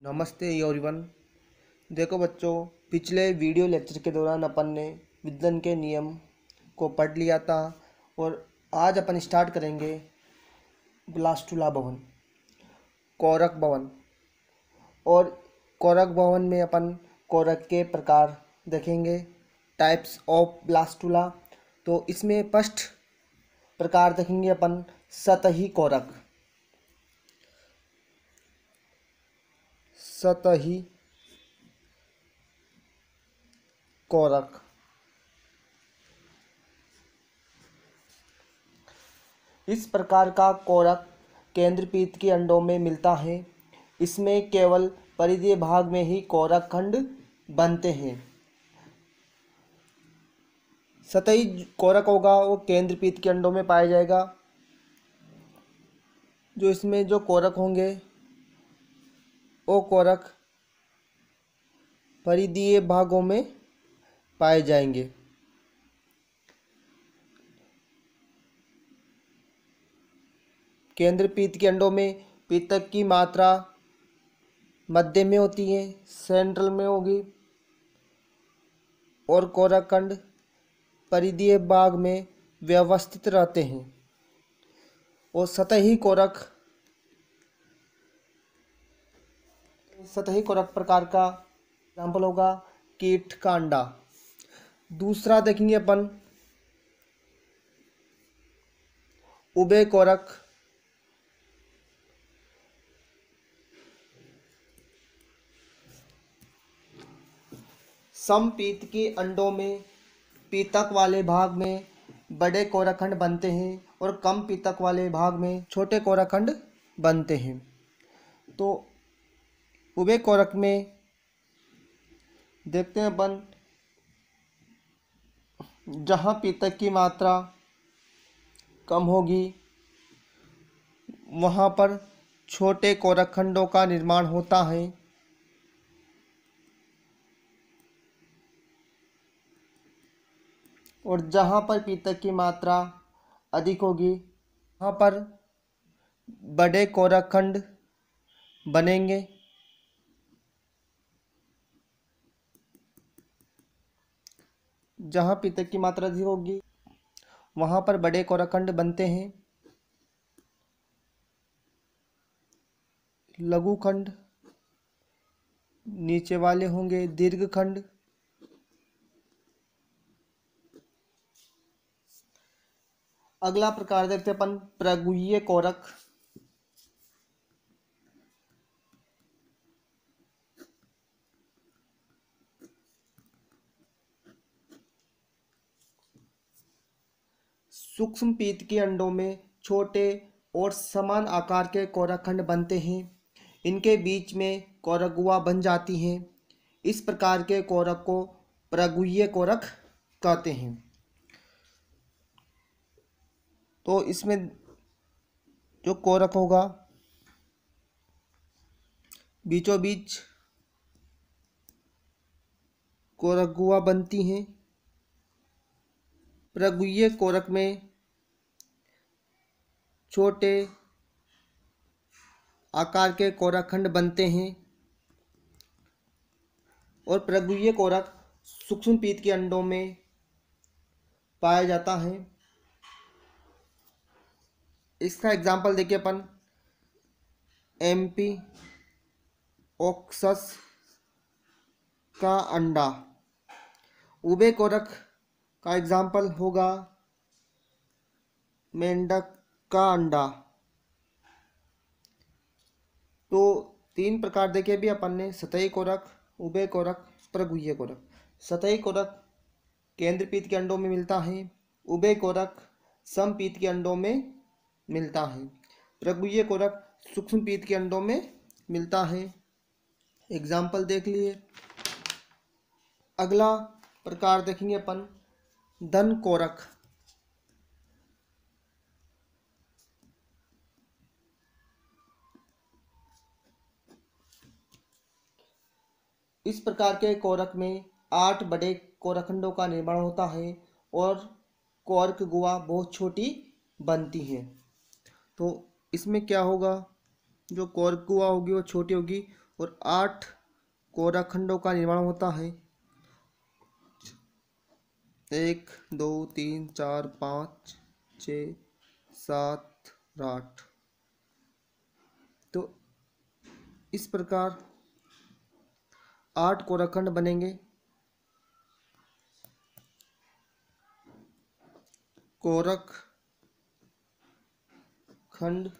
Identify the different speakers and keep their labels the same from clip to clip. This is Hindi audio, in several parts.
Speaker 1: नमस्ते एवरीवन। देखो बच्चों, पिछले वीडियो लेक्चर के दौरान अपन ने विद्युत के नियम को पढ़ लिया था और आज अपन स्टार्ट करेंगे ब्लास्तुला भवन, कोरक भवन। और कोरक भवन में अपन कोरक के प्रकार देखेंगे, टाइप्स ऑफ ब्लास्तुला। तो इसमें फर्स्ट प्रकार देखेंगे अपन सतही कोरक। सतही कोरक इस प्रकार का कोरक केंद्रपीत के अंडों में मिलता है। इसमें केवल परिधीय भाग में ही कोरक खंड बनते हैं। सतही कोरक होगा वो केंद्रपीत के अंडों में पाया जाएगा। जो इसमें जो कोरक होंगे वो कोरक परिधीय भागों में पाए जाएंगे। केंद्रपीत के अंडों में पीतक की मात्रा मध्य में होती है, सेंट्रल में होगी, और कोरक खंड परिधीय भाग में व्यवस्थित रहते हैं। और सतही कोरक प्रकार का एग्जाम्पल होगा कीट का अंडा। दूसरा देखेंगे अपन उभय कोरक। समपीत के अंडों में पीतक वाले भाग में बड़े कोरकखंड बनते हैं और कम पीतक वाले भाग में छोटे कोरकखंड बनते हैं। तो उभय कोरक में देखते हैं अपन, जहाँ पीतक की मात्रा कम होगी वहाँ पर छोटे कोरकखंडों का निर्माण होता है। और जहाँ पर पीतक की मात्रा अधिक होगी वहाँ पर बड़े कोरकखंड बनेंगे। जहाँ पीतक की मात्रा अधिक होगी वहाँ पर बड़े कोरकखंड बनते हैं। लघुखंड नीचे वाले होंगे दीर्घखंड। अगला प्रकार देखते हैं अपन प्रगुह्य कोरक। सूक्ष्म पीत के अंडों में छोटे और समान आकार के कोरकखंड बनते हैं। इनके बीच में कोरक बन जाती हैं। इस प्रकार के कोरक को प्रगुह्य कोरक कहते हैं। तो इसमें जो कोरक होगा बीचों बीच कोरक बनती हैं। प्रगुह्य कोरक में छोटे आकार के कोरकखंड बनते हैं और प्रगुह्य कोरक सूक्ष्म पीत के अंडों में पाया जाता है। इसका एग्जाम्पल देखिए अपन एम्पी ऑक्सस का अंडा। उभय कोरक का एग्जाम्पल होगा मेंढक का अंडा। तो तीन प्रकार देखे भी अपन ने, सतही कोरक, उभय कोरक, प्रगुह्य कोरक। सतही कोरक केंद्रपीत के अंडों में मिलता है। उभय कोरक समपीत के अंडों में मिलता है। प्रगुह्य कोरक सूक्ष्म पीत के अंडों में मिलता है। एग्जाम्पल देख लिए। अगला प्रकार देखेंगे अपन धन कोरक। इस प्रकार के कोरक में 8 बड़े कोरकखंडों का निर्माण होता है और कोरक गुहा बहुत छोटी बनती है। तो इसमें क्या होगा, जो कोरक गुहा होगी वो छोटी होगी और 8 कोरखंडों का निर्माण होता है। 1 2 3 4 5 6 7 8। तो इस प्रकार 8 कोरखंड बनेंगे। कोरख खंड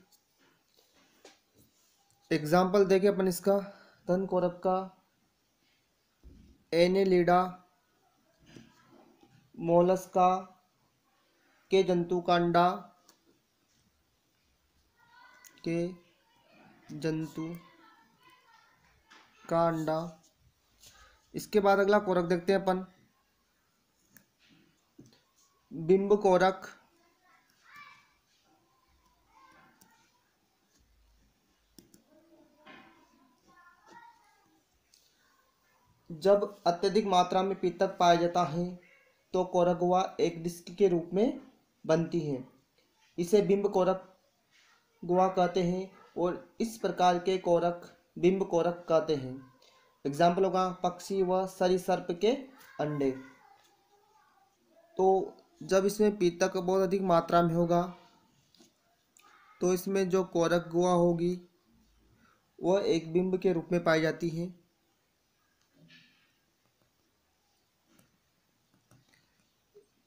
Speaker 1: एग्जाम्पल देखें अपन इसका, धन कोरक का एनेलिडा, मोलस्का के जंतु का अंडा, के जंतु का अंडा। इसके बाद अगला कोरक देखते हैं अपन, बिंब कोरक। जब अत्यधिक मात्रा में पीतक पाया जाता है तो कोरक गुहा एक डिस्क के रूप में बनती है। इसे बिंब कोरक गुहा कहते हैं और इस प्रकार के कोरक बिंब कोरक कहते हैं। एग्जाम्पल होगा पक्षी व सरीसृप के अंडे। तो जब इसमें पीतक बहुत अधिक मात्रा में होगा तो इसमें जो कोरक गुहा होगी वह एक बिंब के रूप में पाई जाती है।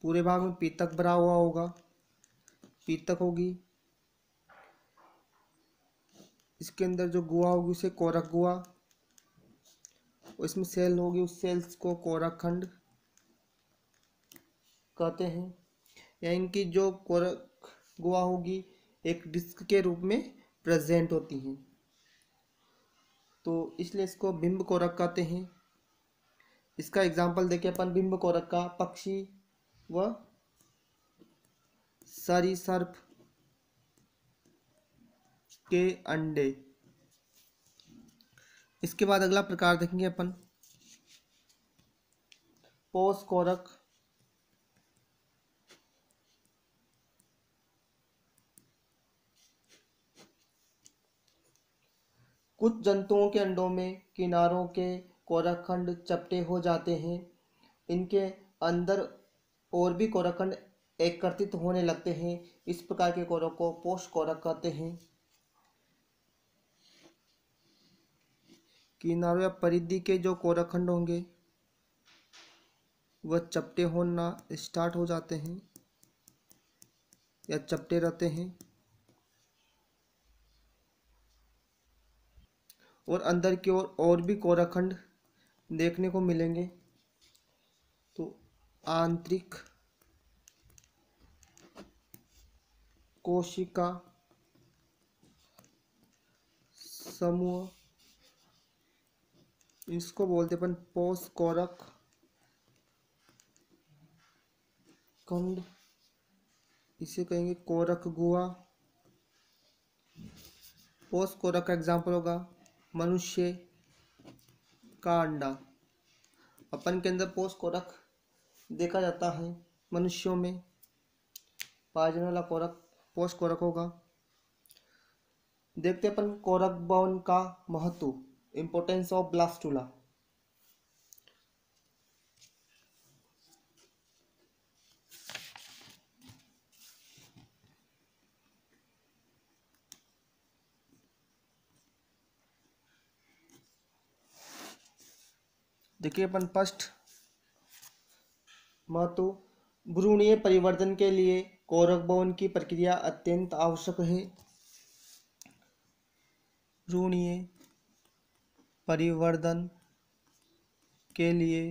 Speaker 1: पूरे भाग में पीतक भरा हुआ होगा, पीतक होगी, इसके अंदर जो गुहा होगी उसे कोरक गुहा, और इसमें सेल होगी, उस सेल्स को कोरक खंड कहते हैं। यानी कि जो कोरक गुहा होगी एक डिस्क के रूप में प्रेजेंट होती हैं, तो इसलिए इसको बिंब कोरक कहते हैं। इसका एग्जाम्पल देखें अपन बिंब कोरक का, पक्षी व सरीसृप के अंडे। इसके बाद अगला प्रकार देखेंगे अपन, पोष कोरक। कुछ जंतुओं के अंडों में किनारों के कोरकखंड चपटे हो जाते हैं। इनके अंदर और भी कोरकखंड एकत्रित होने लगते हैं। इस प्रकार के कोरक को पोष कोरक कहते हैं। किनारों या परिधि के जो कोरकखंड होंगे वह चपटे होना स्टार्ट हो जाते हैं या चपटे रहते हैं, और अंदर की ओर और भी कोरकखंड देखने को मिलेंगे। तो आंतरिक कोशिका समूह, इसको बोलते अपन पोष कोरक खंड, इसे कहेंगे कोरक गुहा। पोष कोरक का एग्जाम्पल होगा मनुष्य का अंडा। अपन के अंदर पोष कोरक देखा जाता है, मनुष्यों में पाया जाने वाला कोरक पोष कोरक होगा। देखते अपन कोरक भवन का महत्व, इंपोर्टेंस ऑफ ब्लास्टुला। देखिए अपन फर्स्ट महत्व, भ्रूणीय परिवर्तन के लिए कोरक भवन की प्रक्रिया अत्यंत आवश्यक है। भ्रूणीय परिवर्तन के लिए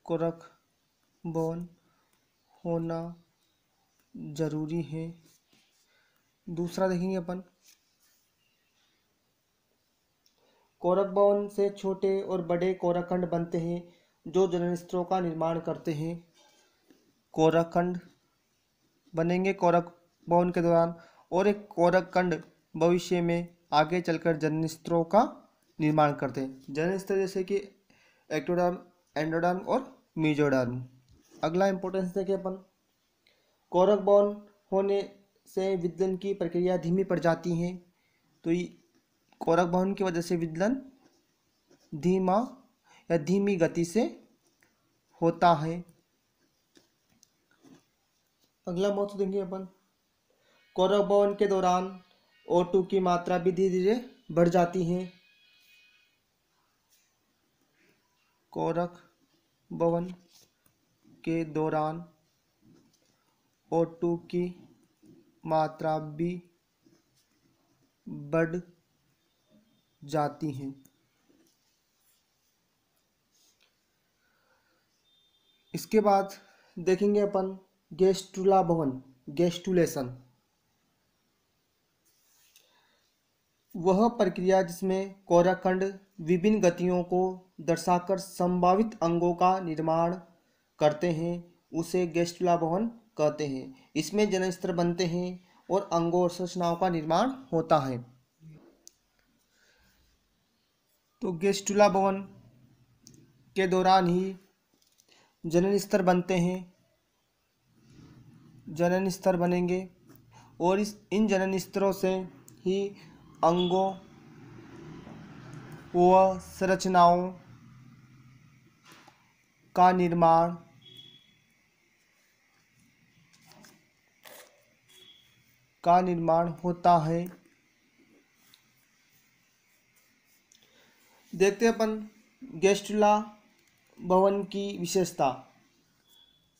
Speaker 1: कोरक भवन होना जरूरी है। दूसरा देखेंगे अपन, कोरक भवन से छोटे और बड़े कोरकखंड बनते हैं जो जननेस्त्रों का निर्माण करते हैं। कोरकखंड बनेंगे कोरक भवन के दौरान, और एक कोरकखंड भविष्य में आगे चलकर जननेस्त्रों का निर्माण करते हैं। जननेस्त्र जैसे कि एक्टोडर्म, एंडोडर्म और मेसोडर्म। अगला इंपॉर्टेंस देखें अपन, कोरक भवन होने से विदलन की प्रक्रिया धीमी पड़ जाती है। तो ये कोरक भवन की वजह से विदलन धीमा या धीमी गति से होता है। अगला महत्व देंगे अपन, कोरक भवन के दौरान O2 की मात्रा भी धीरे धीरे बढ़ जाती है। कोरक भवन के दौरान O2 की मात्रा भी बढ़ जाती है। इसके बाद देखेंगे अपन गेस्टुला भवन, गेस्टुलेशन, वह प्रक्रिया जिसमें कोरक खंड विभिन्न गतियों को दर्शाकर संभावित अंगों का निर्माण करते हैं, उसे गेस्टुला भवन कहते हैं। इसमें जनन स्तर बनते हैं और अंगों और संरचनाओं का निर्माण होता है। तो गेस्टुला भवन के दौरान ही जनन स्तर बनते हैं, जनन स्तर बनेंगे और इन जनन स्तरों से ही अंगों व संरचनाओं का निर्माण होता है। देखते हैं अपन गेस्टुला भवन की विशेषता।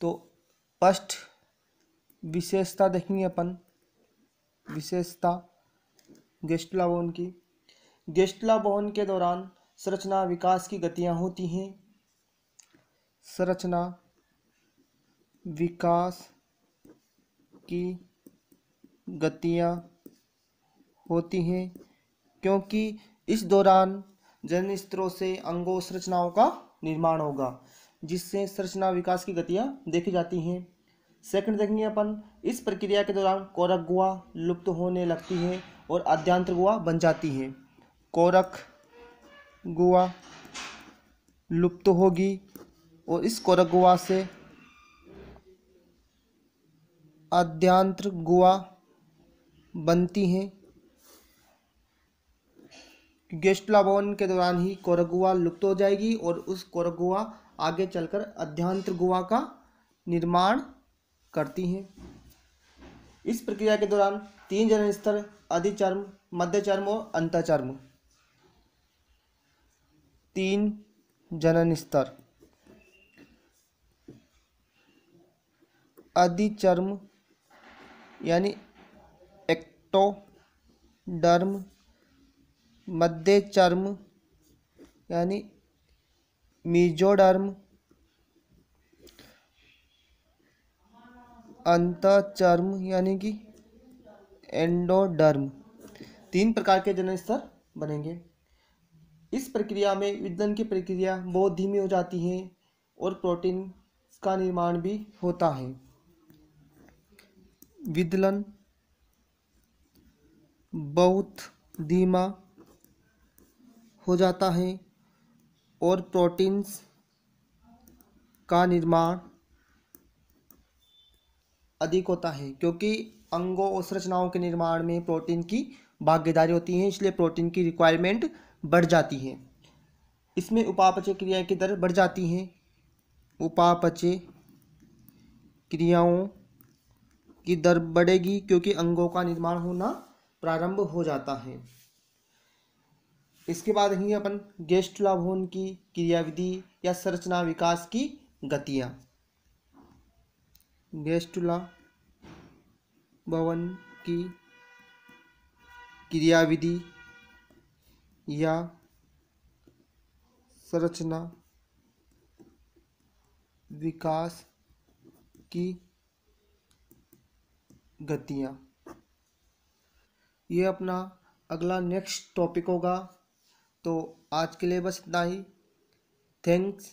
Speaker 1: तो फर्स्ट विशेषता देखेंगे अपन, विशेषता गेस्टुला भवन की। गेस्टुला भवन के दौरान संरचना विकास की गतियां होती हैं, संरचना विकास की गतियां होती हैं क्योंकि इस दौरान जनन स्तरों से अंगों संरचनाओं का निर्माण होगा, जिससे संरचना विकास की गतियां देखी जाती हैं। सेकंड देखेंगे अपन, इस प्रक्रिया के दौरान कोरक गुहा लुप्त होने लगती है और आद्यांत्र गुहा बन जाती है। कोरक गुहा लुप्त होगी और इस कोरक गुहा से आद्यांत्र गुहा बनती हैं। गेस्टुला भवन के दौरान ही कोरक गुहा लुप्त हो जाएगी और उस कोरक गुहा आगे चलकर आद्यांत्र गुहा का निर्माण करती हैं। इस प्रक्रिया के दौरान 3 जनन स्तर, अधिचर्म, मध्यचर्म और अंतःचर्म, 3 जनन स्तर, अधिचर्म यानी एक्टोडर्म, मध्यचर्म यानी मेसोडर्म, अंतःचर्म यानी कि एंडोडर्म, 3 प्रकार के जनन स्तर बनेंगे। इस प्रक्रिया में विदलन की प्रक्रिया बहुत धीमी हो जाती है और प्रोटीन का निर्माण भी होता है। विदलन बहुत धीमा हो जाता है और प्रोटीन्स का निर्माण अधिक होता है क्योंकि अंगों और संरचनाओं के निर्माण में प्रोटीन की भागीदारी होती है, इसलिए प्रोटीन की रिक्वायरमेंट बढ़ जाती है। इसमें उपापचय क्रिया की दर बढ़ जाती है, उपापचय क्रियाओं की दर बढ़ेगी क्योंकि अंगों का निर्माण होना प्रारंभ हो जाता है। इसके बाद ही अपन गेस्टुला भवन की क्रियाविधि या संरचना विकास की गतियाँ। गेस्टुला भवन की क्रियाविधि या संरचना विकास की गतियाँ, ये अपना अगला नेक्स्ट टॉपिक होगा। तो आज के लिए बस इतना ही। थैंक्स।